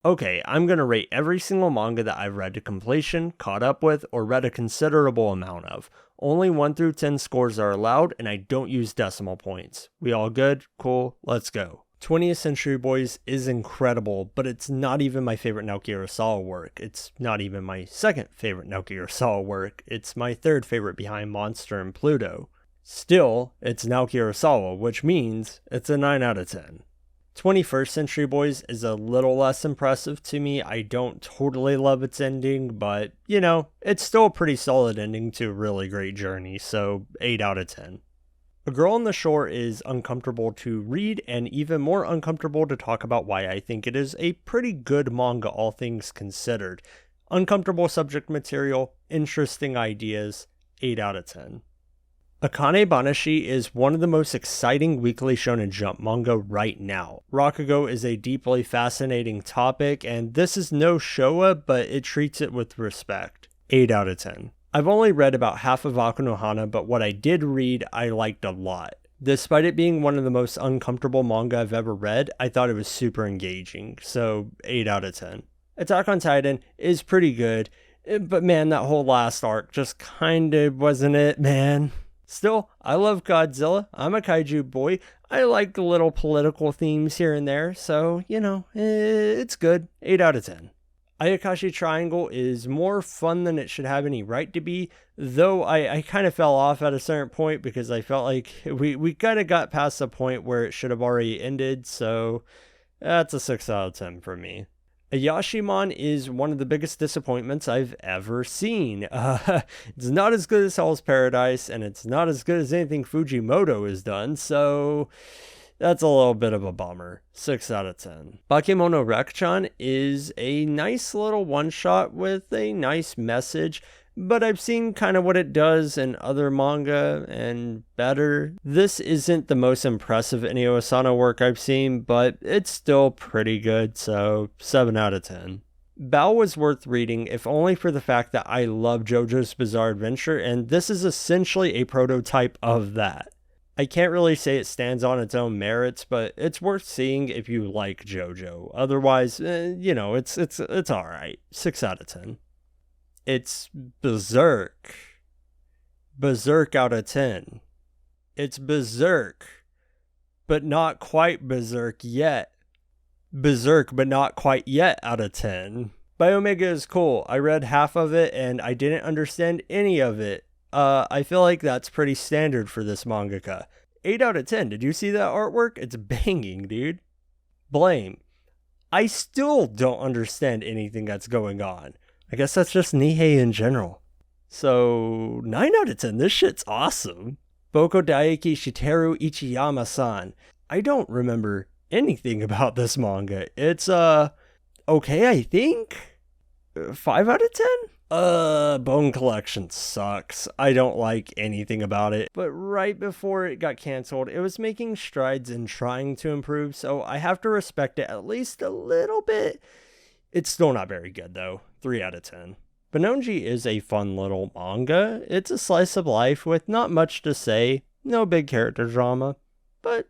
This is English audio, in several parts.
Okay, I'm gonna rate every single manga that I've read to completion, caught up with, or read a considerable amount of. Only 1 through 10 scores are allowed, and I don't use decimal points. We all good? Cool, let's go. 20th Century Boys is incredible, but it's not even my favorite Naoki Urasawa work. It's not even my second favorite Naoki Urasawa work. It's my third favorite behind Monster and Pluto. Still, it's Naoki Urasawa, which means it's a 9 out of 10. 21st Century Boys is a little less impressive to me. I don't totally love its ending, but, it's still a pretty solid ending to a really great journey, so 8 out of 10. A Girl on the Shore is uncomfortable to read and even more uncomfortable to talk about why I think it is a pretty good manga, all things considered. Uncomfortable subject material, interesting ideas, 8 out of 10. Akane Banashi is one of the most exciting weekly Shonen Jump manga right now. Rakugo is a deeply fascinating topic, and this is no showa, but it treats it with respect. 8 out of 10. I've only read about half of Aku no Hana, but what I did read, I liked a lot. Despite it being one of the most uncomfortable manga I've ever read, I thought it was super engaging, so 8 out of 10. Attack on Titan is pretty good, but man, that whole last arc just kinda wasn't it, man. Still, I love Godzilla. I'm a kaiju boy. I like the little political themes here and there, so, it's good. 8 out of 10. Ayakashi Triangle is more fun than it should have any right to be, though I kind of fell off at a certain point because I felt like we kind of got past the point where it should have already ended, so that's a 6 out of 10 for me. Yashimon is one of the biggest disappointments I've ever seen. It's not as good as Hell's Paradise, and it's not as good as anything Fujimoto has done, so that's a little bit of a bummer. 6 out of 10. Bakemono Rek-chan is a nice little one-shot with a nice message, but I've seen kind of what it does in other manga and better. This isn't the most impressive Inio Asano work I've seen, but it's still pretty good, so 7 out of 10. Bao was worth reading, if only for the fact that I love JoJo's Bizarre Adventure, and this is essentially a prototype of that. I can't really say it stands on its own merits, but it's worth seeing if you like JoJo. Otherwise, it's alright. 6 out of 10. It's Berserk. Berserk out of 10. It's Berserk, but not quite Berserk yet. Berserk, but not quite yet out of 10. Biomega is cool. I read half of it and I didn't understand any of it. I feel like that's pretty standard for this mangaka. 8 out of 10. Did you see that artwork? It's banging, dude. Blame. I still don't understand anything that's going on. I guess that's just Nihei in general. So, 9 out of 10. This shit's awesome. Boko Daiki Shiteru Ichiyama-san. I don't remember anything about this manga. It's, okay, I think? 5 out of 10? Bone Collection sucks. I don't like anything about it. But right before it got canceled, it was making strides in trying to improve, so I have to respect it at least a little bit. It's still not very good, though. 3 out of 10. Benonji is a fun little manga. It's a slice of life with not much to say, no big character drama, but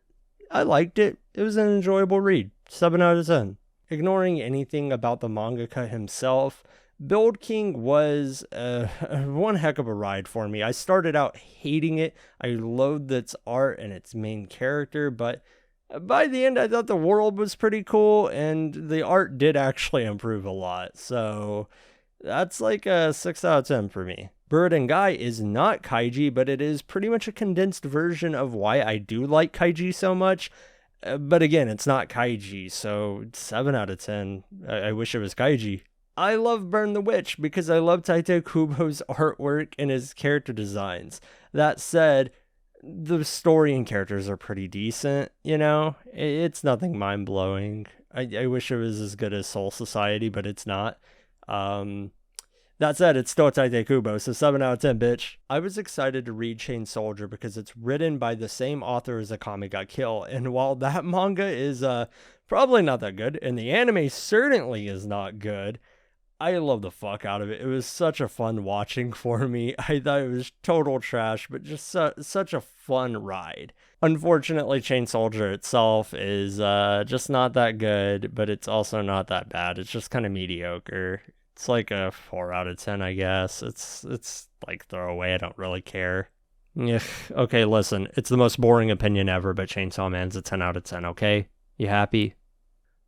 I liked it. It was an enjoyable read. 7 out of 10. Ignoring anything about the mangaka himself, Build King was one heck of a ride for me. I started out hating it. I loathed its art and its main character, but by the end I thought the world was pretty cool and the art did actually improve a lot. So that's like a 6 out of 10 for me. Burden Guy is not kaiji, but it is pretty much a condensed version of why I do like kaiji so much. But again, it's not kaiji, so 7 out of 10. I wish it was kaiji. I love Burn the Witch because I love Tite Kubo's artwork and his character designs. That said, the story and characters are pretty decent, It's nothing mind-blowing. I wish it was as good as Soul Society, but it's not. That said, it's still Tite Kubo, so 7 out of 10, bitch. I was excited to read Chain Soldier because it's written by the same author as Akame ga Kill, and while that manga is probably not that good, and the anime certainly is not good, I love the fuck out of it. It was such a fun watching for me. I thought it was total trash, but just such a fun ride. Unfortunately, Chain Soldier itself is just not that good, but it's also not that bad. It's just kind of mediocre. It's like a 4 out of 10, I guess. It's like throwaway. I don't really care. Ugh. Okay, listen. It's the most boring opinion ever, but Chainsaw Man's a 10 out of 10, okay? You happy?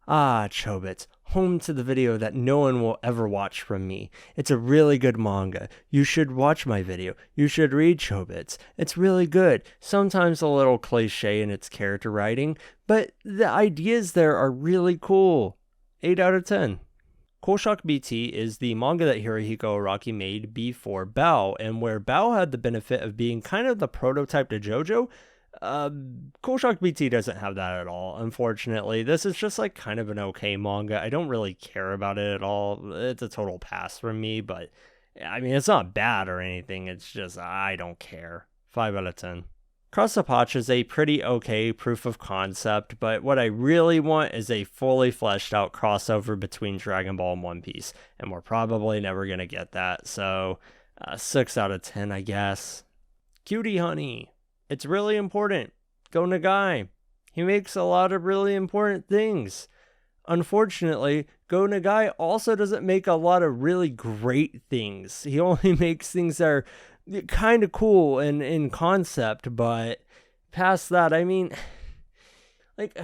Ah, Chobits, home to the video that no one will ever watch from me. It's a really good manga. You should watch my video. You should read Chobits. It's really good. Sometimes a little cliche in its character writing, but the ideas there are really cool. 8 out of 10. Cool Shock BT is the manga that Hirohiko Araki made before Bao, and where Bao had the benefit of being kind of the prototype to JoJo, Cool Shock BT doesn't have that at all, unfortunately. This is just like kind of an okay manga. I don't really care about it at all. It's a total pass from me, but I mean, it's not bad or anything. It's just, I don't care. 5 out of 10. Cross the Potch is a pretty okay proof of concept, but what I really want is a fully fleshed out crossover between Dragon Ball and One Piece, and we're probably never going to get that, so 6 out of 10, I guess. Cutie Honey. It's really important. Go Nagai. He makes a lot of really important things. Unfortunately, Go Nagai also doesn't make a lot of really great things. He only makes things that are kind of cool and in concept, but past that, I mean, like,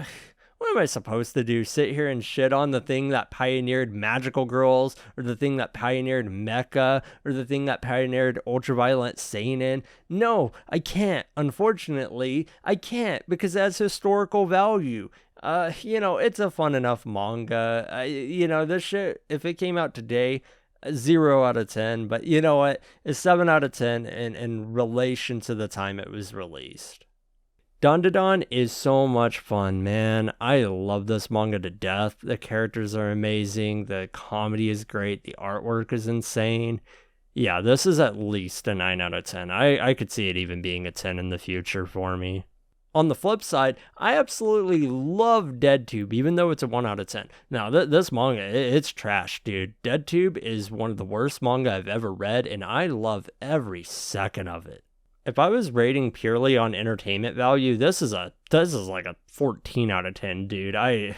what am I supposed to do? Sit here and shit on the thing that pioneered Magical Girls, or the thing that pioneered Mecha, or the thing that pioneered Ultraviolent Seinen? No, I can't. Unfortunately, I can't, because it has historical value. It's a fun enough manga. This shit, if it came out today, 0 out of 10, but you know what? It's 7 out of 10 in relation to the time it was released. Dandadan is so much fun, man. I love this manga to death. The characters are amazing. The comedy is great. The artwork is insane. Yeah, this is at least a 9 out of 10. I could see it even being a 10 in the future for me. On the flip side, I absolutely love DeadTube, even though it's a 1 out of 10. Now, this manga, it's trash, dude. DeadTube is one of the worst manga I've ever read, and I love every second of it. If I was rating purely on entertainment value, this is like a 14 out of 10, dude. I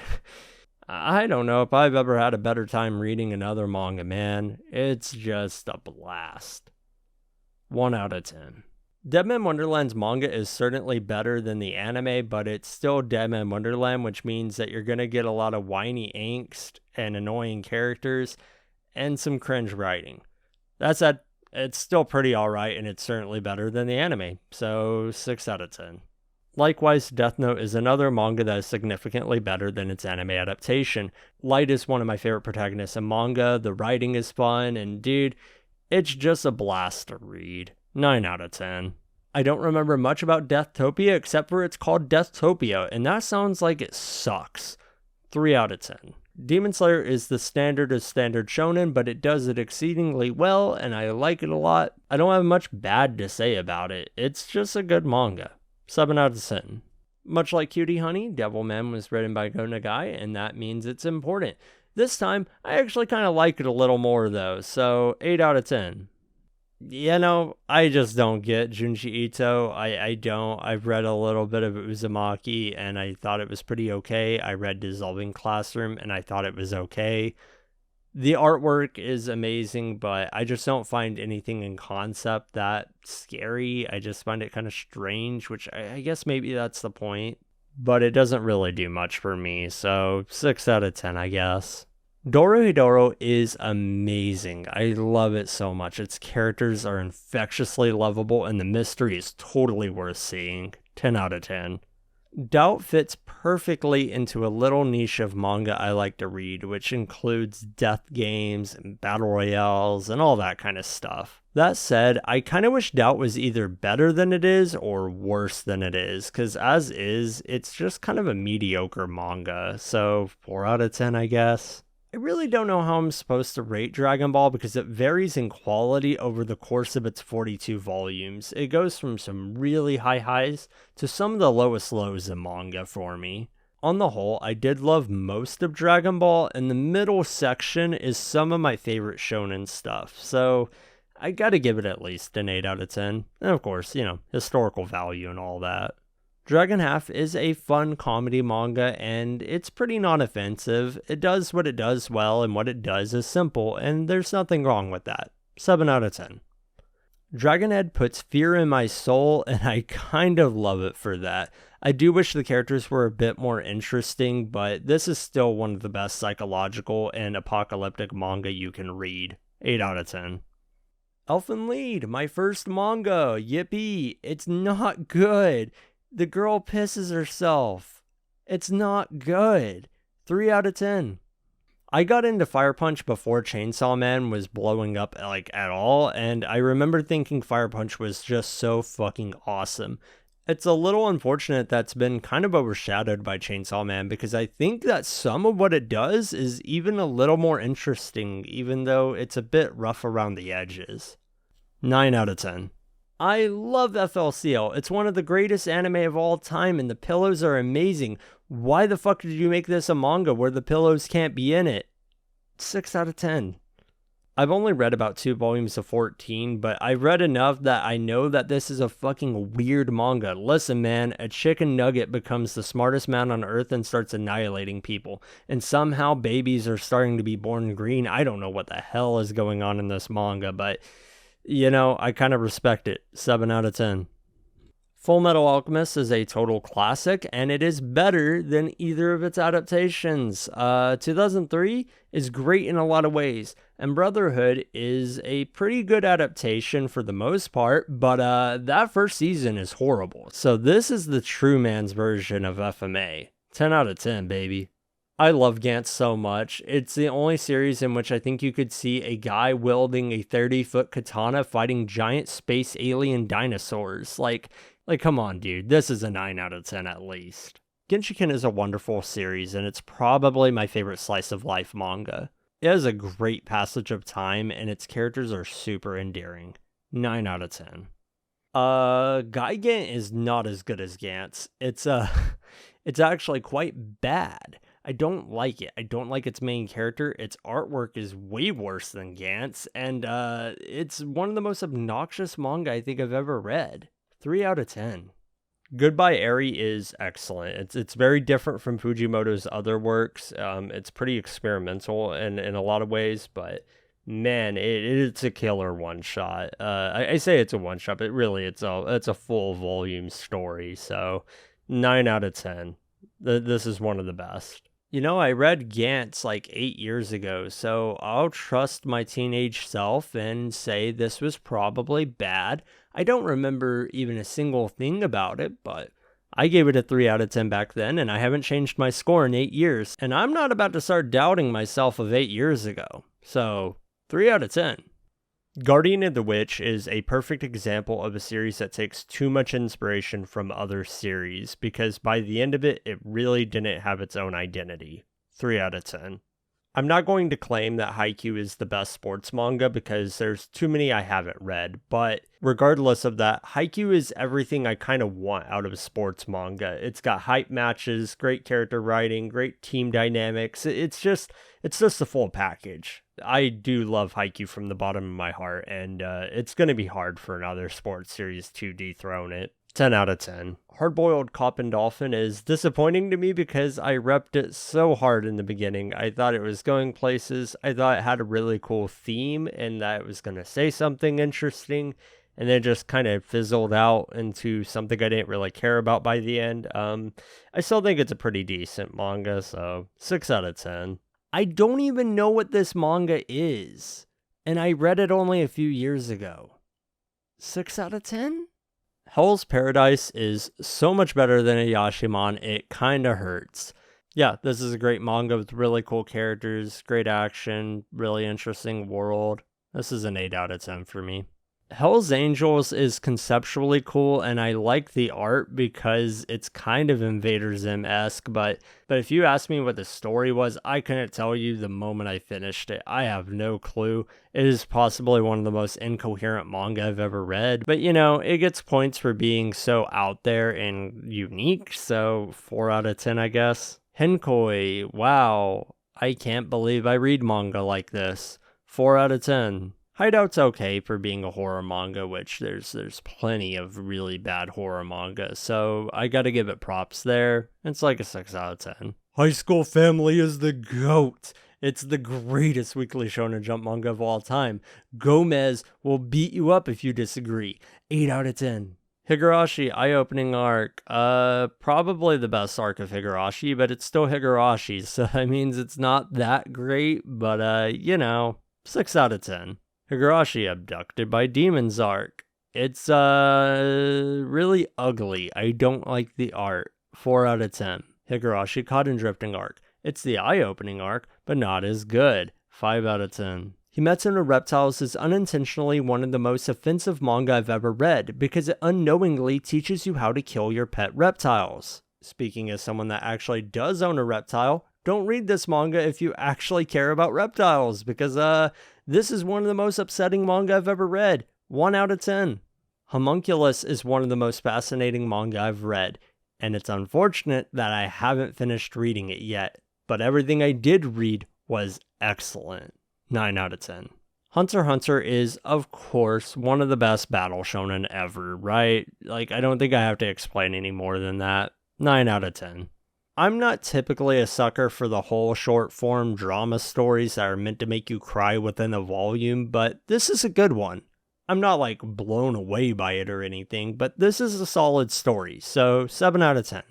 don't know if I've ever had a better time reading another manga, man. It's just a blast. 1 out of 10. Deadman Wonderland's manga is certainly better than the anime, but it's still Deadman Wonderland, which means that you're going to get a lot of whiny angst and annoying characters and some cringe writing. That said, it's still pretty alright, and it's certainly better than the anime, so 6 out of 10. Likewise, Death Note is another manga that is significantly better than its anime adaptation. Light is one of my favorite protagonists in manga, the writing is fun, and dude, it's just a blast to read. 9 out of 10. I don't remember much about Deathtopia except for it's called Deathtopia, and that sounds like it sucks. 3 out of 10. Demon Slayer is the standard of standard shonen, but it does it exceedingly well, and I like it a lot. I don't have much bad to say about it. It's just a good manga. 7 out of 10. Much like Cutie Honey, Devilman was written by Go Nagai, and that means it's important. This time, I actually kind of like it a little more though, so 8 out of 10. I just don't get Junji Ito. I don't. I've read a little bit of Uzumaki, and I thought it was pretty okay. I read Dissolving Classroom, and I thought it was okay. The artwork is amazing, but I just don't find anything in concept that scary. I just find it kind of strange, which I guess maybe that's the point. But it doesn't really do much for me, so 6 out of 10, I guess. Dorohedoro is amazing. I love it so much. Its characters are infectiously lovable, and the mystery is totally worth seeing. 10 out of 10. Doubt fits perfectly into a little niche of manga I like to read, which includes death games and battle royales and all that kind of stuff. That said, I kind of wish Doubt was either better than it is or worse than it is, because as is, it's just kind of a mediocre manga, so 4 out of 10, I guess. I really don't know how I'm supposed to rate Dragon Ball because it varies in quality over the course of its 42 volumes. It goes from some really high highs to some of the lowest lows in manga for me. On the whole, I did love most of Dragon Ball, and the middle section is some of my favorite shonen stuff, so I gotta give it at least an 8 out of 10. And of course, historical value and all that. Dragon Half is a fun comedy manga, and it's pretty non-offensive. It does what it does well, and what it does is simple, and there's nothing wrong with that. 7 out of 10. Dragonhead puts fear in my soul, and I kind of love it for that. I do wish the characters were a bit more interesting, but this is still one of the best psychological and apocalyptic manga you can read. 8 out of 10. Elfen Lied, my first manga. Yippee. It's not good. The girl pisses herself. It's not good. 3 out of 10. I got into Fire Punch before Chainsaw Man was blowing up at all, and I remember thinking Fire Punch was just so fucking awesome. It's a little unfortunate that's been kind of overshadowed by Chainsaw Man, because I think that some of what it does is even a little more interesting, even though it's a bit rough around the edges. 9 out of 10. I love FLCL. It's one of the greatest anime of all time, and the pillows are amazing. Why the fuck did you make this a manga where the pillows can't be in it? 6 out of 10. I've only read about 2 volumes of 14, but I've read enough that I know that this is a fucking weird manga. Listen, man, a chicken nugget becomes the smartest man on earth and starts annihilating people. And somehow babies are starting to be born green. I don't know what the hell is going on in this manga, but I kind of respect it. 7 out of 10. Full Metal Alchemist is a total classic, and it is better than either of its adaptations. 2003 is great in a lot of ways, and Brotherhood is a pretty good adaptation for the most part, but that first season is horrible. So this is the true man's version of FMA. 10 out of 10, baby. I love Gantz so much. It's the only series in which I think you could see a guy wielding a 30-foot katana fighting giant space alien dinosaurs. Like, come on, dude. This is a 9 out of 10 at least. Genshiken is a wonderful series, and it's probably my favorite slice of life manga. It has a great passage of time, and its characters are super endearing. 9 out of 10. Gigant is not as good as Gantz. It's actually quite bad. I don't like it. I don't like its main character. Its artwork is way worse than Gantz, and it's one of the most obnoxious manga I think I've ever read. 3 out of 10. Goodbye Eri is excellent. It's very different from Fujimoto's other works. It's pretty experimental in a lot of ways, but man, it's a killer one-shot. I say it's a one-shot, but really it's a full volume story, so 9 out of 10. This is one of the best. I read Gantz 8 years ago, so I'll trust my teenage self and say this was probably bad. I don't remember even a single thing about it, but I gave it a 3 out of 10 back then, and I haven't changed my score in 8 years, and I'm not about to start doubting myself of 8 years ago. So, 3 out of 10. Guardian of the Witch is a perfect example of a series that takes too much inspiration from other series, because by the end of it, it really didn't have its own identity. 3 out of 10. I'm not going to claim that Haikyuu is the best sports manga because there's too many I haven't read, but regardless of that, Haikyuu is everything I kind of want out of a sports manga. It's got hype matches, great character writing, great team dynamics. It's just a full package. I do love Haikyuu from the bottom of my heart, and it's going to be hard for another sports series to dethrone it. 10 out of 10. Hardboiled Cop and Dolphin is disappointing to me because I repped it so hard in the beginning. I thought it was going places. I thought it had a really cool theme and that it was going to say something interesting, and then just kind of fizzled out into something I didn't really care about by the end. I still think it's a pretty decent manga, so 6 out of 10. I don't even know what this manga is, and I read it only a few years ago. 6 out of 10? Hell's Paradise is so much better than Ayashimon, it kinda hurts. Yeah, this is a great manga with really cool characters, great action, really interesting world. This is an 8 out of 10 for me. Hell's Angels is conceptually cool, and I like the art because it's kind of Invader Zim-esque, but if you ask me what the story was, I couldn't tell you the moment I finished it. I have no clue. It is possibly one of the most incoherent manga I've ever read, but it gets points for being so out there and unique, so 4 out of 10, I guess. Henkoi, wow, I can't believe I read manga like this. 4 out of 10. Hideout's okay for being a horror manga, which there's plenty of really bad horror manga, so I gotta give it props there. It's like a 6 out of 10. High School Family is the GOAT. It's the greatest weekly Shonen Jump manga of all time. Gomez will beat you up if you disagree. 8 out of 10. Higurashi Eye-Opening Arc. Probably the best arc of Higurashi, but it's still Higurashi, so that means it's not that great, but 6 out of 10. Higurashi Abducted by Demons arc. It's really ugly. I don't like the art. 4 out of 10. Higurashi Cotton Drifting arc. It's the eye-opening arc, but not as good. 5 out of 10. Himetsu no Reptiles is unintentionally one of the most offensive manga I've ever read because it unknowingly teaches you how to kill your pet reptiles. Speaking as someone that actually does own a reptile, don't read this manga if you actually care about reptiles because this is one of the most upsetting manga I've ever read. 1 out of 10. Homunculus is one of the most fascinating manga I've read, and it's unfortunate that I haven't finished reading it yet, but everything I did read was excellent. 9 out of 10. Hunter x Hunter is, of course, one of the best battle shonen ever, right? Like, I don't think I have to explain any more than that. 9 out of 10. I'm not typically a sucker for the whole short form drama stories that are meant to make you cry within a volume, but this is a good one. I'm not like blown away by it or anything, but this is a solid story, so 7 out of 10.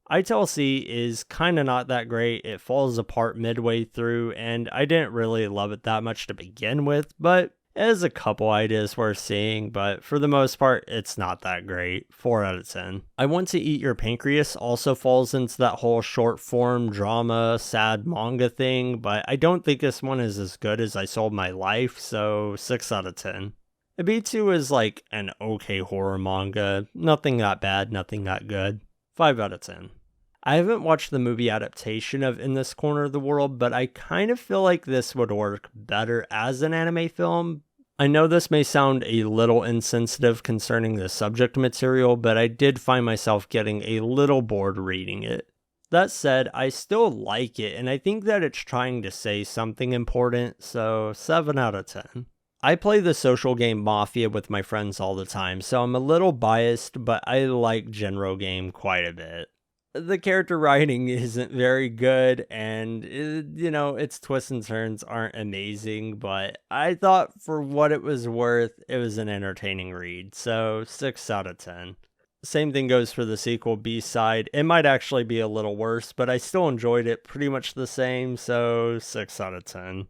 ITLC is kinda not that great, it falls apart midway through, and I didn't really love it that much to begin with, but it has a couple ideas worth seeing, but for the most part, it's not that great. 4 out of 10. I Want to Eat Your Pancreas also falls into that whole short form drama, sad manga thing, but I don't think this one is as good as I Sold My Life, so 6 out of 10. Ibitu is like an okay horror manga, nothing that bad, nothing that good. 5 out of 10. I haven't watched the movie adaptation of In This Corner of the World, but I kind of feel like this would work better as an anime film. I know this may sound a little insensitive concerning the subject material, but I did find myself getting a little bored reading it. That said, I still like it, and I think that it's trying to say something important, so 7 out of 10. I play the social game Mafia with my friends all the time, so I'm a little biased, but I like Genro game quite a bit. The character writing isn't very good, and its twists and turns aren't amazing, but I thought for what it was worth, it was an entertaining read, so 6 out of 10. Same thing goes for the sequel B-side. It might actually be a little worse, but I still enjoyed it pretty much the same, so 6 out of 10.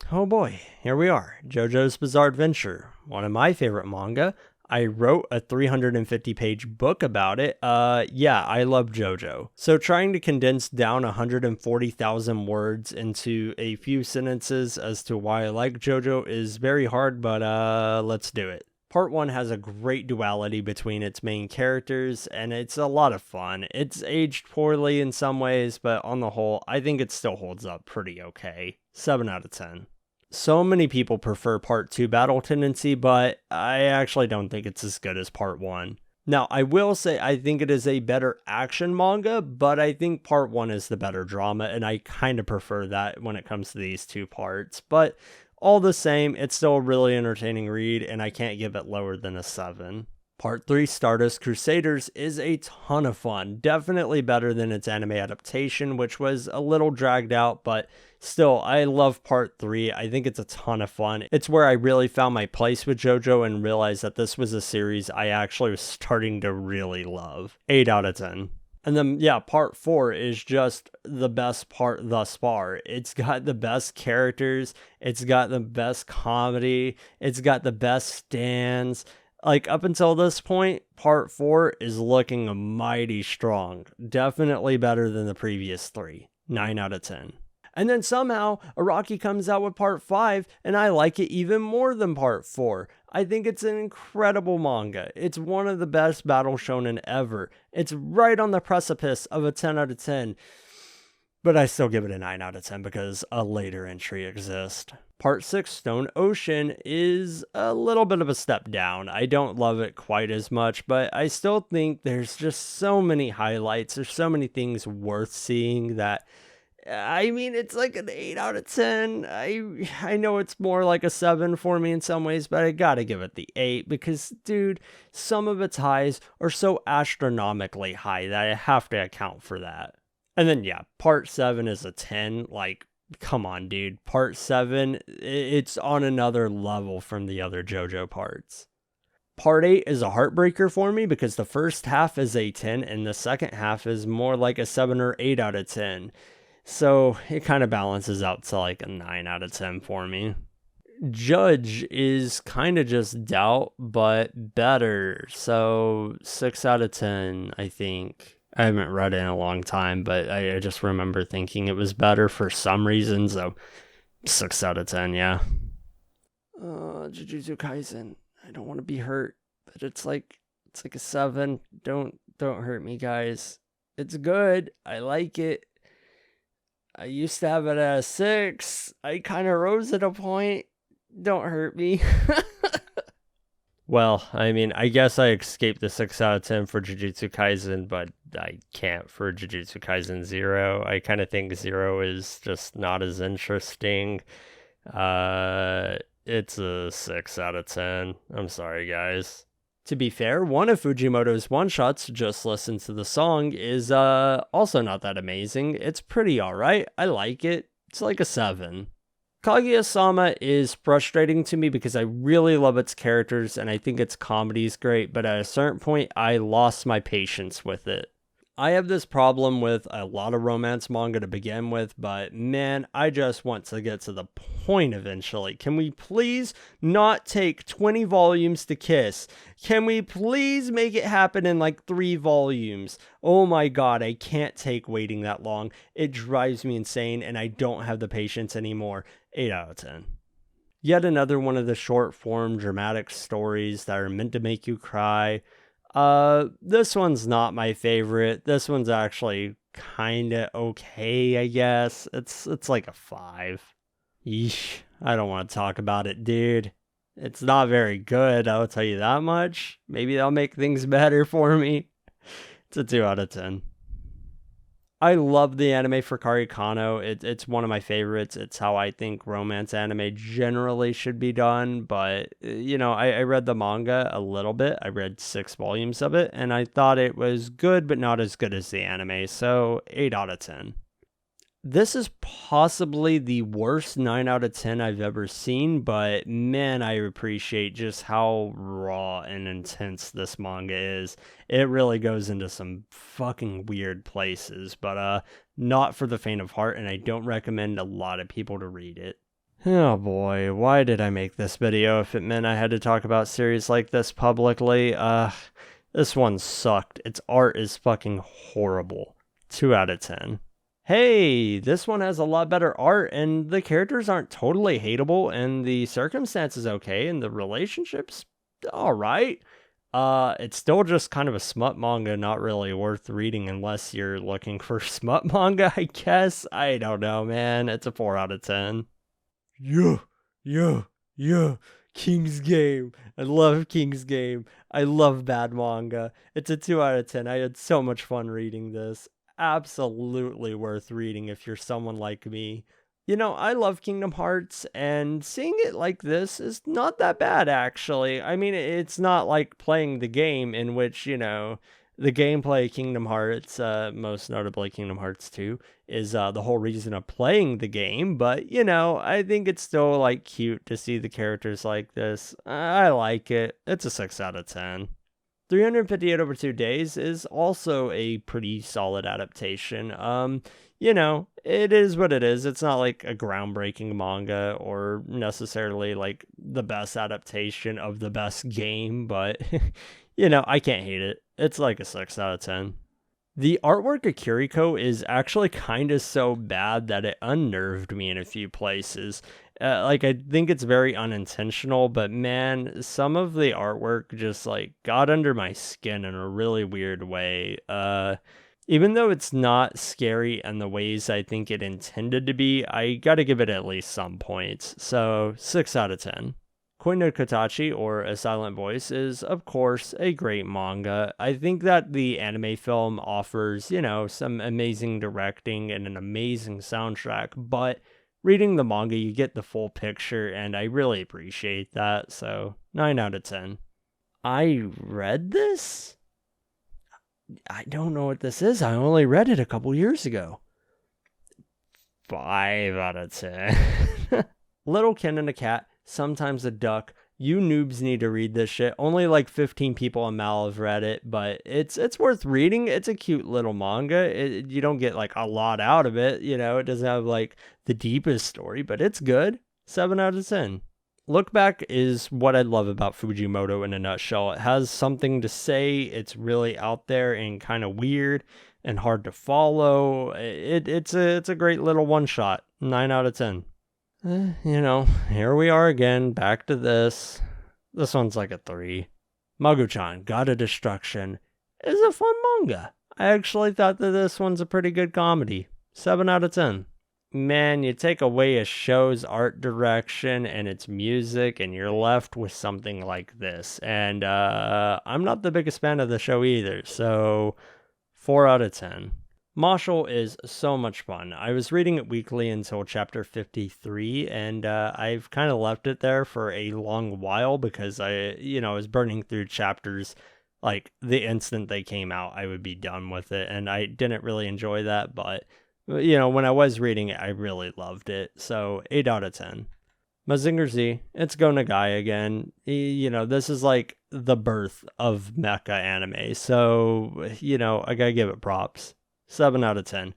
Oh boy, here we are. JoJo's Bizarre Adventure, one of my favorite manga. I wrote a 350-page book about it. Yeah, I love JoJo. So trying to condense down 140,000 words into a few sentences as to why I like JoJo is very hard, but let's do it. Part 1 has a great duality between its main characters, and it's a lot of fun. It's aged poorly in some ways, but on the whole, I think it still holds up pretty okay. 7 out of 10. So many people prefer Part 2 Battle Tendency, but I actually don't think it's as good as Part 1. Now, I will say I think it is a better action manga, but I think Part 1 is the better drama, and I kind of prefer that when it comes to these two parts. But all the same, it's still a really entertaining read, and I can't give it lower than a 7. Part 3, Stardust Crusaders, is a ton of fun. Definitely better than its anime adaptation, which was a little dragged out, but still, I love Part 3. I think it's a ton of fun. It's where I really found my place with JoJo and realized that this was a series I actually was starting to really love. 8 out of 10. And then, yeah, Part 4 is just the best part thus far. It's got the best characters. It's got the best comedy. It's got the best stands. Like, up until this point, Part 4 is looking mighty strong. Definitely better than the previous 3. 9 out of 10. And then somehow Araki comes out with part 5 and I like it even more than part 4. I think it's an incredible manga. It's one of the best battle shonen ever. It's right on the precipice of a 10 out of 10. But I still give it a 9 out of 10 because a later entry exists. Part 6, Stone Ocean, is a little bit of a step down. I don't love it quite as much, but I still think there's just so many highlights. There's so many things worth seeing that, I mean, it's like an 8 out of 10. I know it's more like a 7 for me in some ways, but I gotta give it the 8 because, dude, some of its highs are so astronomically high that I have to account for that. And then, yeah, part 7 is a 10. Like, come on, dude. Part 7, it's on another level from the other JoJo parts. Part 8 is a heartbreaker for me because the first half is a 10 and the second half is more like a 7 or 8 out of 10. So it kind of balances out to like a 9 out of 10 for me. Judge is kind of just doubt, but better. So 6 out of 10, I think. I haven't read it in a long time, but I just remember thinking it was better for some reason, so 6 out of 10, yeah. Jujutsu Kaisen. I don't want to be hurt, but it's like a 7. Don't hurt me, guys. It's good. I like it. I used to have it at a 6. I kind of rose at a point. Don't hurt me. Well, I mean, I guess I escaped the 6 out of 10 for Jujutsu Kaisen, but I can't for Jujutsu Kaisen 0. I kind of think 0 is just not as interesting. It's a 6 out of 10. I'm sorry, guys. To be fair, one of Fujimoto's one-shots, Just Listen to the Song, is also not that amazing. It's pretty alright. I like it. It's like a 7. Kaguya-sama is frustrating to me because I really love its characters and I think its comedy is great, but at a certain point, I lost my patience with it. I have this problem with a lot of romance manga to begin with, but man, I just want to get to the point eventually. Can we please not take 20 volumes to kiss? Can we please make it happen in like 3 volumes? Oh my god, I can't take waiting that long. It drives me insane and I don't have the patience anymore. 8 out of 10. Yet another one of the short form dramatic stories that are meant to make you cry. This one's not my favorite. This one's actually kinda okay, I guess. It's like a 5. Yeesh, I don't want to talk about it, dude. It's not very good, I'll tell you that much. Maybe that'll make things better for me. It's a 2 out of 10. I love the anime for Kari Kano. It's one of my favorites. It's how I think romance anime generally should be done. But, you know, I read the manga a little bit. I read 6 volumes of it, and I thought it was good, but not as good as the anime. So 8 out of 10. This is possibly the worst 9 out of 10 I've ever seen, but man, I appreciate just how raw and intense this manga is. It really goes into some fucking weird places, but not for the faint of heart, and I don't recommend a lot of people to read it. Oh boy, why did I make this video if it meant I had to talk about series like this publicly? This one sucked. Its art is fucking horrible. 2 out of 10. Hey, this one has a lot better art, and the characters aren't totally hateable, and the circumstances okay, and the relationships alright. It's still just kind of a smut manga, not really worth reading unless you're looking for smut manga, I guess. I don't know, man. It's a 4 out of 10. Yeah. King's Game. I love King's Game. I love bad manga. It's a 2 out of 10. I had so much fun reading this. Absolutely worth reading if you're someone like me. You know, I love Kingdom Hearts, and seeing it like this is not that bad, actually. I mean, it's not like playing the game in which, you know, the gameplay Kingdom Hearts, most notably Kingdom Hearts 2, is the whole reason of playing the game, but, you know, I think it's still, like, cute to see the characters like this. I like it. It's a 6 out of 10. 358 over 2 days is also a pretty solid adaptation. You know, it is what it is. It's not like a groundbreaking manga or necessarily like the best adaptation of the best game, but you know, I can't hate it. It's like a 6 out of 10. The artwork of Kiriko is actually kind of so bad that it unnerved me in a few places. Like, I think it's very unintentional, but man, some of the artwork just like got under my skin in a really weird way. Even though it's not scary in the ways I think it intended to be, I gotta give it at least some points. So 6 out of 10. Koi no Katachi, or A Silent Voice, is, of course, a great manga. I think that the anime film offers, some amazing directing and an amazing soundtrack, but reading the manga, you get the full picture, and I really appreciate that, so 9 out of 10. I read this? I don't know what this is. I only read it a couple years ago. 5 out of 10. Little Ken and a Cat, Sometimes a Duck. You noobs need to read this shit. Only like 15 people on Mal have read it, but it's worth reading. It's a cute little manga. You don't get like a lot out of it. It doesn't have like the deepest story, but it's good. 7 out of 10. Look Back is what I love about Fujimoto in a nutshell. It has something to say. It's really out there and kind of weird and hard to follow. It's a great little one shot. 9 out of 10. Here we are again, back to this. This one's like a 3. Magu-chan, God of Destruction, is a fun manga. I actually thought that this one's a pretty good comedy. 7 out of 10. Man, you take away a show's art direction and its music, and you're left with something like this. And I'm not the biggest fan of the show either, so 4 out of 10. Marshall is so much fun. I was reading it weekly until chapter 53, and I've kind of left it there for a long while because I was burning through chapters like the instant they came out. I would be done with it, and I didn't really enjoy that, but when I was reading it, I really loved it. So 8 out of 10. Mazinger Z, it's Go Nagai again. This is like the birth of mecha anime, so I gotta give it props. 7 out of 10.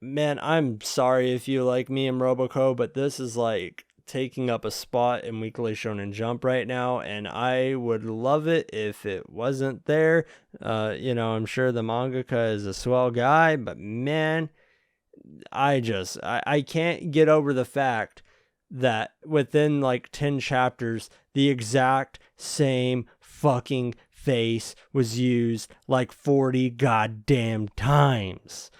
Man, I'm sorry if you like me and Roboco, but this is like taking up a spot in Weekly Shonen Jump right now, and I would love it if it wasn't there. I'm sure the mangaka is a swell guy, but man, I can't get over the fact that within like 10 chapters, the exact same fucking face was used like 40 goddamn times.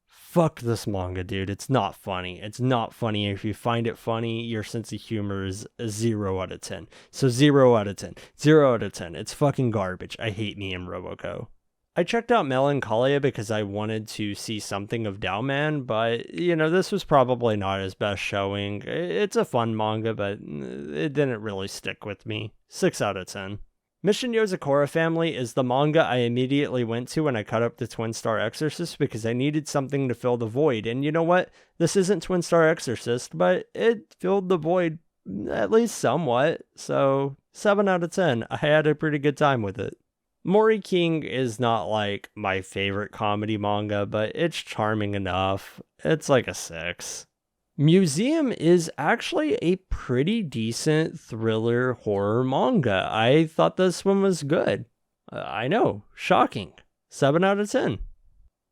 Fuck this manga, dude. It's not funny. It's not funny. If you find it funny, your sense of humor is a 0 out of 10. So 0 out of 10. 0 out of 10. It's fucking garbage. I hate me and Roboco. I checked out Melancholia because I wanted to see something of Dowman, but, this was probably not his best showing. It's a fun manga, but it didn't really stick with me. 6 out of 10. Mission Yozakura Family is the manga I immediately went to when I caught up to Twin Star Exorcist because I needed something to fill the void. And you know what? This isn't Twin Star Exorcist, but it filled the void at least somewhat. So 7 out of 10. I had a pretty good time with it. Mori King is not like my favorite comedy manga, but it's charming enough. It's like a 6. Museum is actually a pretty decent thriller horror manga. I thought this one was good. I know, shocking. 7 out of 10.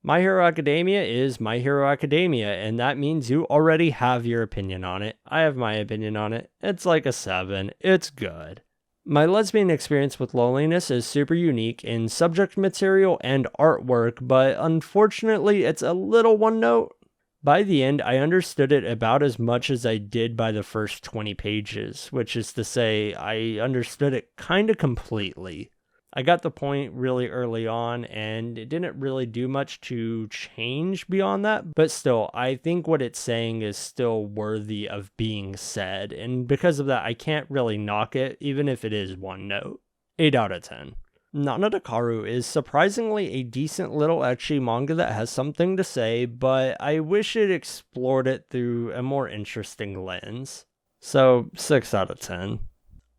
My Hero Academia is My Hero Academia, and that means you already have your opinion on it. I have my opinion on it. It's like a 7. It's good. My lesbian experience with loneliness is super unique in subject material and artwork, but unfortunately it's a little one note. By the end, I understood it about as much as I did by the first 20 pages, which is to say, I understood it kind of completely. I got the point really early on, and it didn't really do much to change beyond that, but still, I think what it's saying is still worthy of being said, and because of that, I can't really knock it, even if it is one note. 8 out of 10. Nana Dakaru is surprisingly a decent little ecchi manga that has something to say, but I wish it explored it through a more interesting lens. So, 6 out of 10.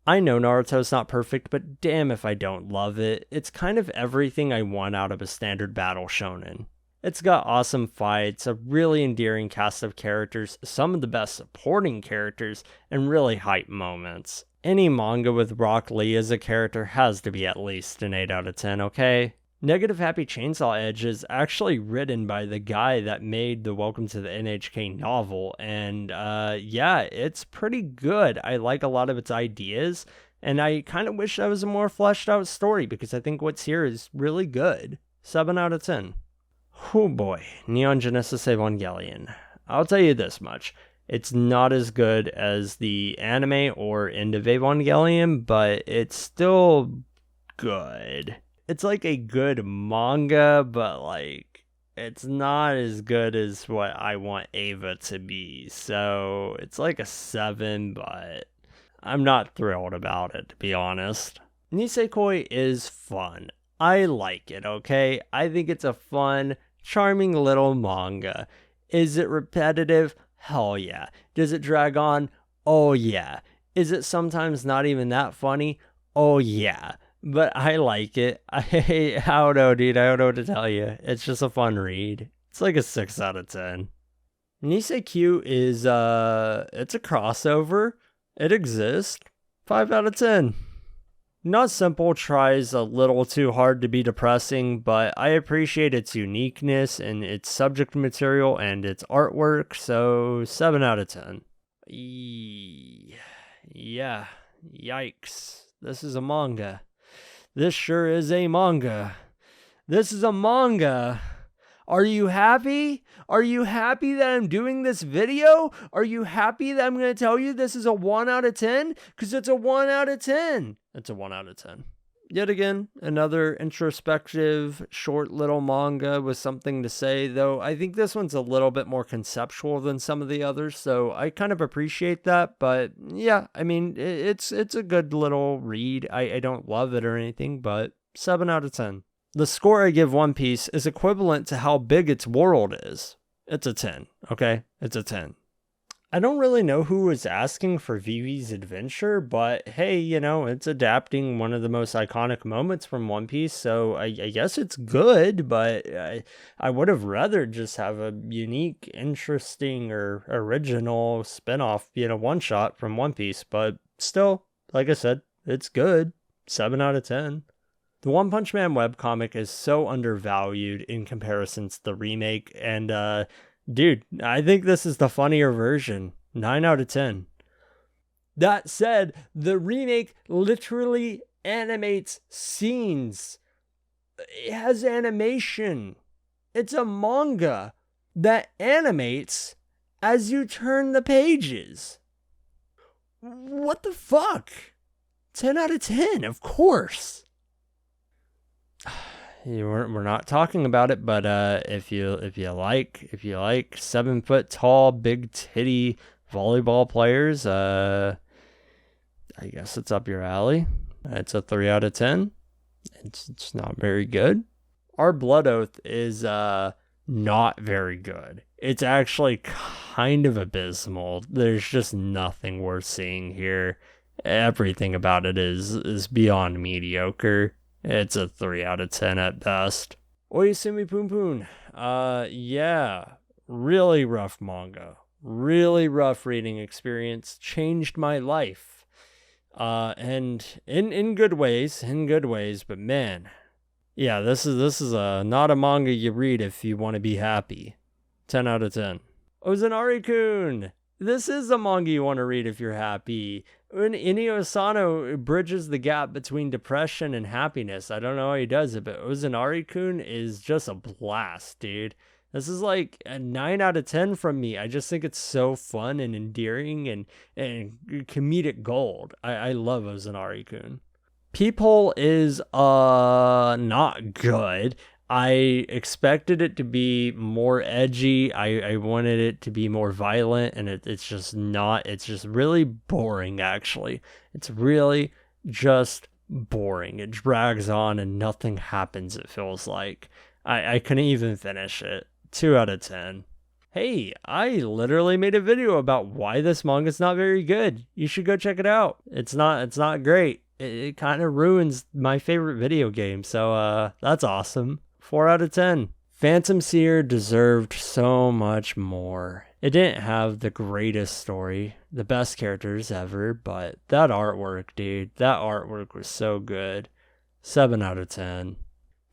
I know Naruto's not perfect, but damn if I don't love it. It's kind of everything I want out of a standard battle shonen. It's got awesome fights, a really endearing cast of characters, some of the best supporting characters, and really hype moments. Any manga with Rock Lee as a character has to be at least an 8 out of 10, okay? Negative Happy Chainsaw Edge is actually written by the guy that made the Welcome to the NHK novel, and yeah, it's pretty good. I like a lot of its ideas, and I kind of wish that was a more fleshed out story because I think what's here is really good. 7 out of 10. Oh boy, Neon Genesis Evangelion. I'll tell you this much. It's not as good as the anime or End of Evangelion, but it's still good. It's like a good manga, but like it's not as good as what I want Ava to be. So it's like a 7, but I'm not thrilled about it, to be honest. Nisekoi is fun. I like it, okay? I think it's a fun, charming little manga. Is it repetitive? Hell yeah. Does it drag on? Oh yeah. Is it sometimes not even that funny? Oh yeah. But I like it. I don't know, dude. I don't know what to tell you. It's just a fun read. It's like a 6 out of 10. Nisekoi is, it's a crossover. It exists. 5 out of 10. Not Simple tries a little too hard to be depressing, but I appreciate its uniqueness and its subject material and its artwork, so 7 out of 10. Yeah, yikes. This is a manga. This sure is a manga. This is a manga. Are you happy? Are you happy that I'm doing this video? Are you happy that I'm going to tell you this is a 1 out of 10? Because it's a 1 out of 10. It's a 1 out of 10. Yet again, another introspective, short little manga with something to say, though I think this one's a little bit more conceptual than some of the others, so I kind of appreciate that, but yeah, I mean, it's a good little read. I don't love it or anything, but 7 out of 10. The score I give One Piece is equivalent to how big its world is. It's a 10, okay? It's a 10. I don't really know who was asking for Vivi's adventure, but hey, you know, it's adapting one of the most iconic moments from One Piece, so I guess it's good, but I would have rather just have a unique, interesting, or original spin-off, you know, one-shot from One Piece, but still, like I said, it's good. 7 out of 10. The One Punch Man webcomic is so undervalued in comparison to the remake, and dude, I think this is the funnier version. 9 out of 10. That said, the remake literally animates scenes. It has animation. It's a manga that animates as you turn the pages. What the fuck? 10 out of 10, of course. We're not talking about it, but if you like 7 foot tall, big titty volleyball players, I guess it's up your alley. It's a 3 out of 10. It's not very good. Our Blood Oath is not very good. It's actually kind of abysmal. There's just nothing worth seeing here. Everything about it is beyond mediocre. It's a 3 out of 10 at best. Oyasumi Poon Poon. Yeah. Really rough manga. Really rough reading experience. Changed my life. And in good ways. But man. Yeah, this is not a manga you read if you want to be happy. 10 out of 10. Ozanari-kun. This is a manga you want to read if you're happy. When Inio Asano bridges the gap between depression and happiness. I don't know how he does it, but Ozanari-kun is just a blast, dude. This is like a 9 out of 10 from me. I just think it's so fun and endearing and comedic gold. I love Ozanari-kun. Peephole is not good. I expected it to be more edgy. I wanted it to be more violent, and it's just not. It's just really boring, actually. It's really just boring. It drags on and nothing happens, it feels like. I couldn't even finish it. 2 out of 10. Hey, I literally made a video about why this manga's not very good. You should go check it out. It's not great. It kind of ruins my favorite video game, so that's awesome. 4 out of 10. Phantom Seer deserved so much more. It didn't have the greatest story, the best characters ever, but that artwork, dude, that artwork was so good. 7 out of 10.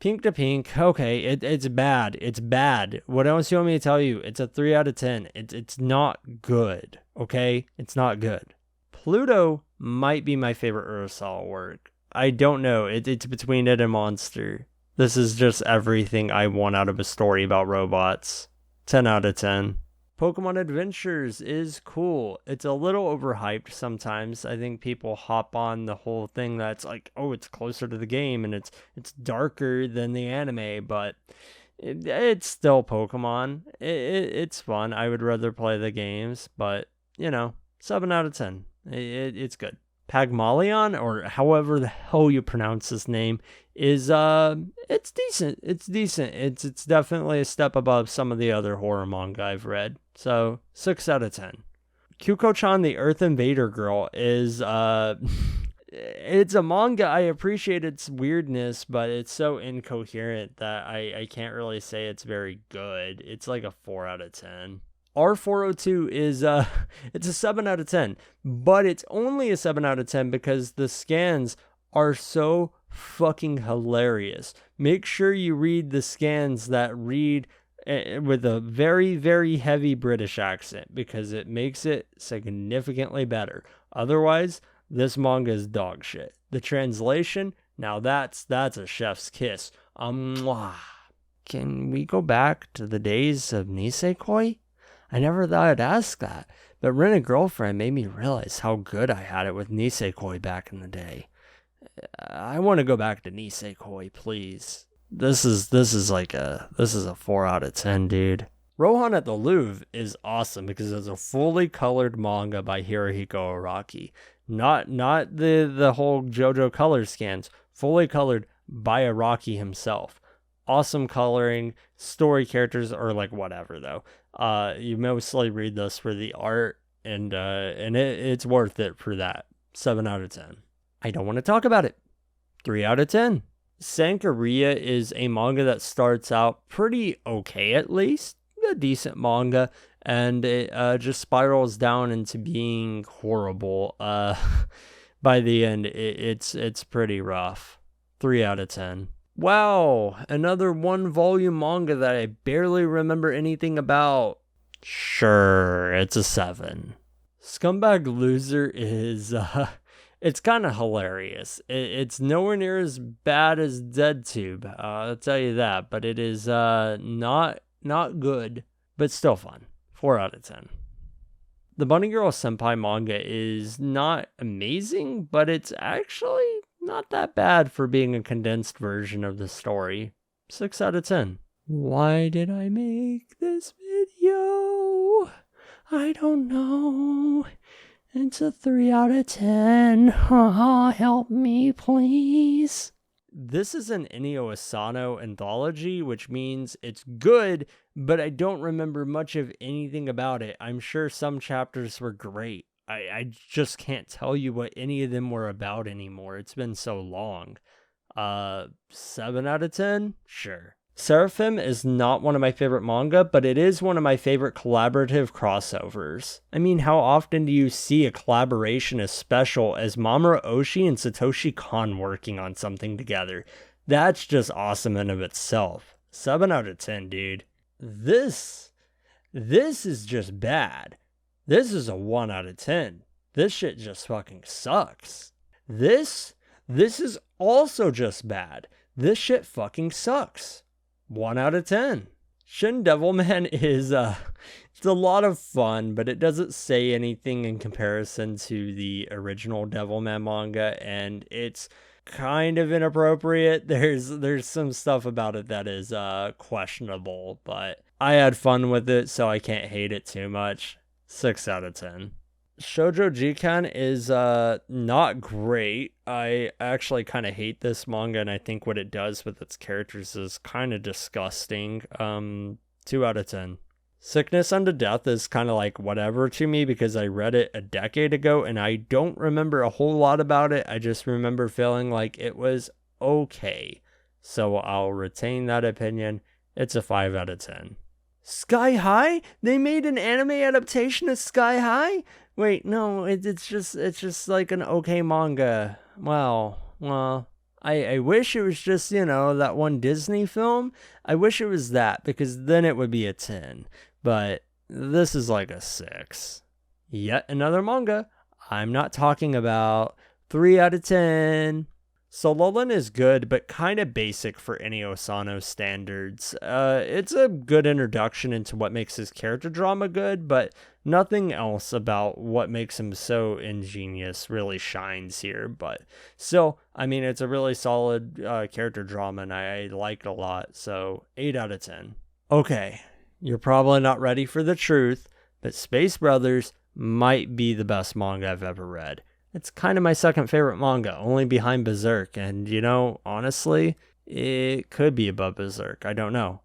Pink to Pink, okay, it's bad. It's bad. What else do you want me to tell you? It's a 3 out of 10. It's not good, okay? It's not good. Pluto might be my favorite Urusala work. I don't know. It's between it and Monster. This is just everything I want out of a story about robots. 10 out of 10. Pokemon Adventures is cool. It's a little overhyped sometimes. I think people hop on the whole thing that's like, oh, it's closer to the game and it's darker than the anime, but it's still Pokemon. It's fun. I would rather play the games, but 7 out of 10. It's good. Pygmalion, or however the hell you pronounce this name, is it's decent. It's definitely a step above some of the other horror manga I've read. So 6 out of 10. Kyuko-chan the Earth Invader Girl is it's a manga. I appreciate its weirdness, but it's so incoherent that I can't really say it's very good. It's like a 4 out of 10. R402 is it's a 7 out of 10, but it's only a 7 out of 10 because the scans are so fucking hilarious. Make sure you read the scans that read with a very, very heavy British accent because it makes it significantly better. Otherwise, this manga is dog shit. The translation, now that's a chef's kiss. Can we go back to the days of Nisekoi? I never thought I'd ask that, but Rent-A-Girlfriend made me realize how good I had it with Nisekoi back in the day. I want to go back to Nisekoi, please. This is a 4 out of 10, dude. Rohan at the Louvre is awesome because it's a fully colored manga by Hirohiko Araki. Not the whole JoJo color scans, fully colored by Araki himself. Awesome coloring, story characters are like whatever though. You mostly read this for the art and it's worth it for that. 7 out of 10. I don't want to talk about it. 3 out of 10. Sankaria is a manga that starts out pretty okay, at least a decent manga, and it just spirals down into being horrible. By the end, it's pretty rough. 3 out of 10. Wow, another 1-volume manga that I barely remember anything about. Sure, it's a 7. Scumbag Loser is it's kind of hilarious. It's nowhere near as bad as DeadTube, I'll tell you that, but it is not good, but still fun. 4 out of 10. The Bunny Girl Senpai manga is not amazing, but it's actually not that bad for being a condensed version of the story. 6 out of 10. Why did I make this video? I don't know. It's a 3 out of 10. Help me, please. This is an Inio Asano anthology, which means it's good, but I don't remember much of anything about it. I'm sure some chapters were great. I just can't tell you what any of them were about anymore. It's been so long. 7 out of 10? Sure. Seraphim is not one of my favorite manga, but it is one of my favorite collaborative crossovers. I mean, how often do you see a collaboration as special as Mamoru Oshii and Satoshi Kon working on something together? That's just awesome in of itself. 7 out of 10, dude. This is just bad. This is a 1 out of 10. This shit just fucking sucks. This is also just bad. This shit fucking sucks. 1 out of 10. Shin Devilman is it's a lot of fun, but it doesn't say anything in comparison to the original Devilman manga, and it's kind of inappropriate. There's some stuff about it that is questionable, but I had fun with it, so I can't hate it too much. 6 out of 10. Shoujo Jikan is not great. I actually kind of hate this manga, and I think what it does with its characters is kind of disgusting. 2 out of 10. Sickness Unto Death is kind of like whatever to me because I read it a decade ago, and I don't remember a whole lot about it. I just remember feeling like it was okay. So I'll retain that opinion. It's a 5 out of 10. Sky High? They made an anime adaptation of Sky High? Wait, no, it's just like an okay manga. Well, I wish it was just, that one Disney film. I wish it was that, because then it would be a 10. But this is like a 6. Yet another manga I'm not talking about. 3 out of 10. Solo Leveling is good, but kind of basic for any Osano standards. It's a good introduction into what makes his character drama good, but nothing else about what makes him so ingenious really shines here. But still, I mean, it's a really solid character drama, and I like it a lot. So 8 out of 10. Okay, you're probably not ready for the truth, but Space Brothers might be the best manga I've ever read. It's kind of my second favorite manga, only behind Berserk. And, honestly, it could be above Berserk. I don't know.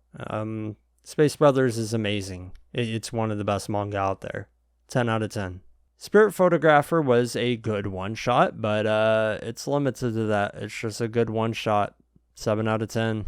Space Brothers is amazing. It's one of the best manga out there. 10 out of 10. Spirit Photographer was a good one-shot, but it's limited to that. It's just a good one-shot. 7 out of 10.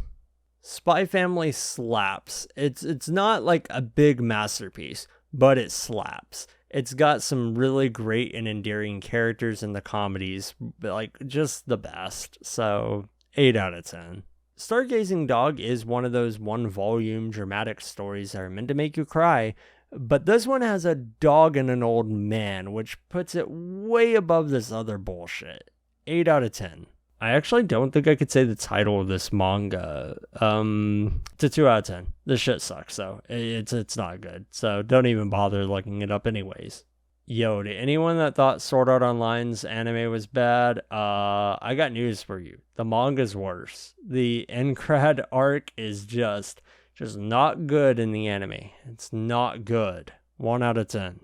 Spy Family slaps. It's not like a big masterpiece, but it slaps. It's got some really great and endearing characters in the comedies, like just the best. So 8 out of 10. Stargazing Dog is one of those one-volume dramatic stories that are meant to make you cry, but this one has a dog and an old man, which puts it way above this other bullshit. 8 out of 10. I actually don't think I could say the title of this manga. It's a 2 out of 10. This shit sucks, so it's not good. So don't even bother looking it up anyways. Yo, to anyone that thought Sword Art Online's anime was bad, I got news for you. The manga's worse. The Encrad arc is just not good in the anime. It's not good. 1 out of 10.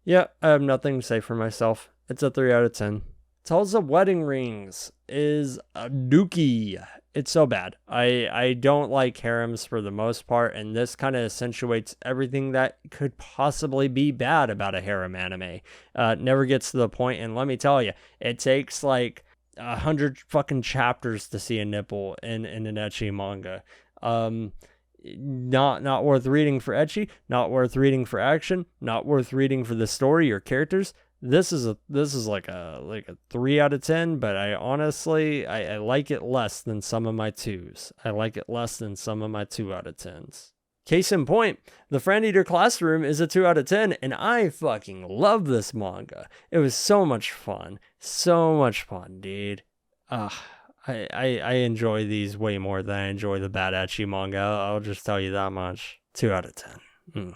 Yeah, I have nothing to say for myself. It's a 3 out of 10. Tales of Wedding Rings is a dookie. It's so bad. I don't like harems for the most part, and this kind of accentuates everything that could possibly be bad about a harem anime. Never gets to the point, and let me tell you, it takes like 100 fucking chapters to see a nipple in an ecchi manga. Not worth reading for ecchi, not worth reading for action, not worth reading for the story or characters. This is like a 3 out of 10, but I honestly like it less than some of my 2s. I like it less than some of my 2 out of 10s. Case in point, The Friend Eater Classroom is a 2 out of 10, and I fucking love this manga. It was so much fun. So much fun, dude. I enjoy these way more than I enjoy the bad ecchi manga. I'll just tell you that much. 2 out of 10.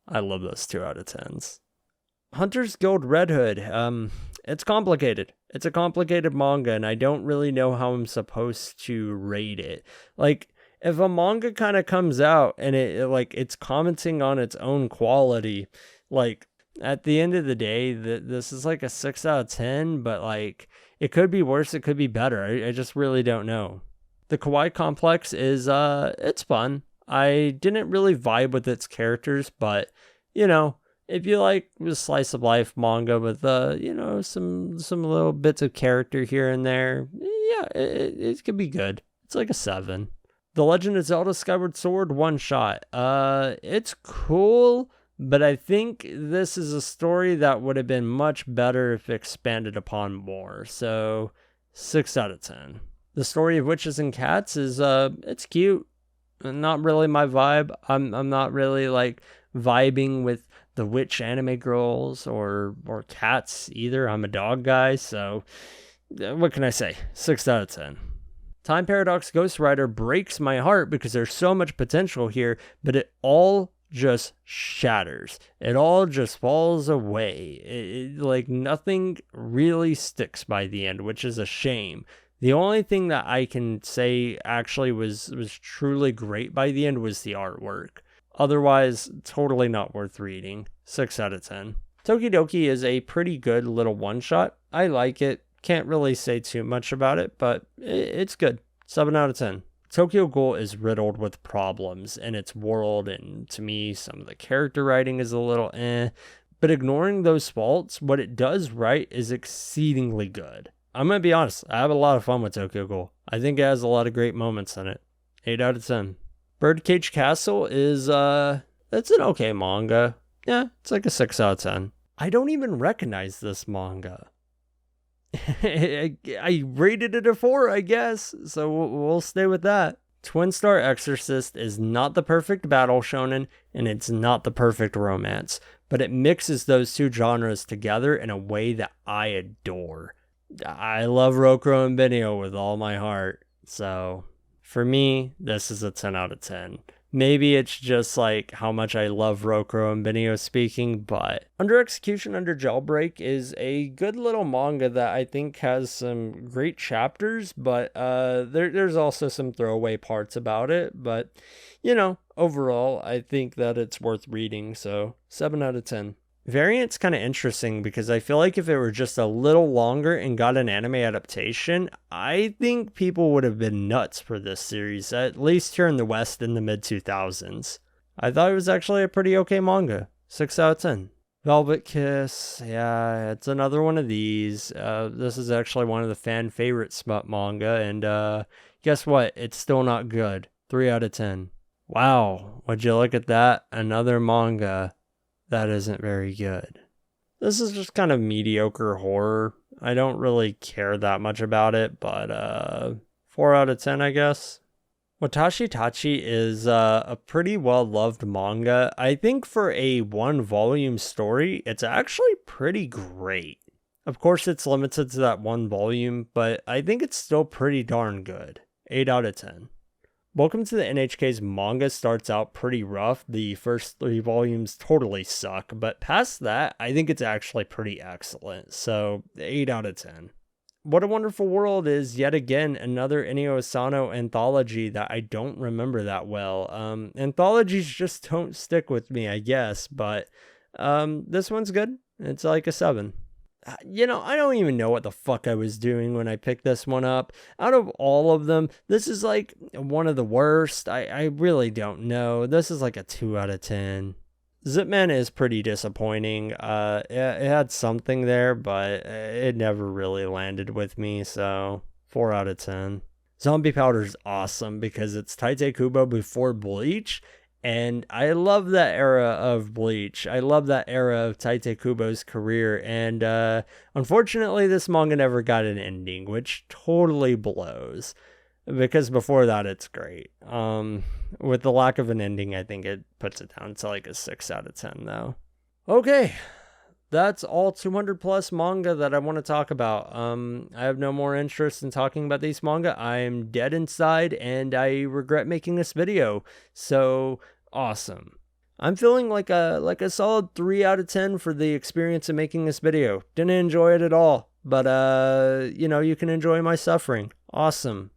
I love those 2 out of 10s. Hunter's Guild Red Hood. It's complicated. It's a complicated manga, and I don't really know how I'm supposed to rate it. Like, if a manga kind of comes out and it's commenting on its own quality, like, at the end of the day, this is like a 6 out of 10, but like, it could be worse, it could be better. I just really don't know. The Kawaii Complex is, it's fun. I didn't really vibe with its characters, but, if you like a slice of life manga with some little bits of character here and there, yeah, it could be good. It's like a 7. The Legend of Zelda Skyward Sword one shot. It's cool, but I think this is a story that would have been much better if expanded upon more. So 6 out of 10. The Story of Witches and Cats is it's cute. Not really my vibe. I'm not really like vibing with the witch anime girls or cats either. I'm a dog guy, so what can I say? 6 out of 10. Time Paradox Ghost Rider breaks my heart because there's so much potential here, but it all just shatters. It all just falls away. Like nothing really sticks by the end, which is a shame. The only thing that I can say actually was truly great by the end was the artwork. Otherwise, totally not worth reading. 6 out of 10. Tokidoki is a pretty good little one-shot. I like it. Can't really say too much about it, but it's good. 7 out of 10. Tokyo Ghoul is riddled with problems in its world, and to me, some of the character writing is a little But ignoring those faults, what it does right is exceedingly good. I'm going to be honest, I have a lot of fun with Tokyo Ghoul. I think it has a lot of great moments in it. 8 out of 10. Birdcage Castle is, it's an okay manga. Yeah, it's like a 6 out of 10. I don't even recognize this manga. I rated it a 4, I guess, so we'll stay with that. Twin Star Exorcist is not the perfect battle shonen, and it's not the perfect romance, but it mixes those two genres together in a way that I adore. I love Rokuro and Benio with all my heart, so for me, this is a 10 out of 10. Maybe it's just like how much I love Rokuro and Benio speaking, but Under Execution Under Jailbreak is a good little manga that I think has some great chapters, but there's also some throwaway parts about it. But, overall, I think that it's worth reading, so 7 out of 10. Variant's kind of interesting because I feel like if it were just a little longer and got an anime adaptation, I think people would have been nuts for this series, at least here in the West in the mid-2000s. I thought it was actually a pretty okay manga. 6 out of 10. Velvet Kiss, yeah, it's another one of these. This is actually one of the fan favorite smut manga, and guess what? It's still not good. 3 out of 10. Wow, would you look at that? Another manga that isn't very good. This is just kind of mediocre horror. I don't really care that much about it, but 4 out of 10, I guess. Watashi Tachi is a pretty well-loved manga. I think for a one-volume story, it's actually pretty great. Of course, it's limited to that one volume, but I think it's still pretty darn good. 8 out of 10. Welcome to the NHK's manga starts out pretty rough. The first 3 volumes totally suck, but past that, I think it's actually pretty excellent. So 8 out of 10. What a Wonderful World is yet again another Inio Asano anthology that I don't remember that well. Anthologies just don't stick with me, I guess, but this one's good. It's like a 7. I don't even know what the fuck I was doing when I picked this one up. Out of all of them, this is like one of the worst. I really don't know. This is like a 2 out of 10. Zipman is pretty disappointing. It had something there, but it never really landed with me, so 4 out of 10. Zombie Powder's awesome because it's Tite Kubo before Bleach, and I love that era of Bleach. I love that era of Tite Kubo's career. And unfortunately, this manga never got an ending, which totally blows. Because before that, it's great. With the lack of an ending, I think it puts it down to like a 6 out of 10, though. Okay. That's all 200 plus manga that I want to talk about. I have no more interest in talking about these manga. I'm dead inside and I regret making this video. So awesome. I'm feeling like a solid 3 out of 10 for the experience of making this video. Didn't enjoy it at all, but you can enjoy my suffering. Awesome.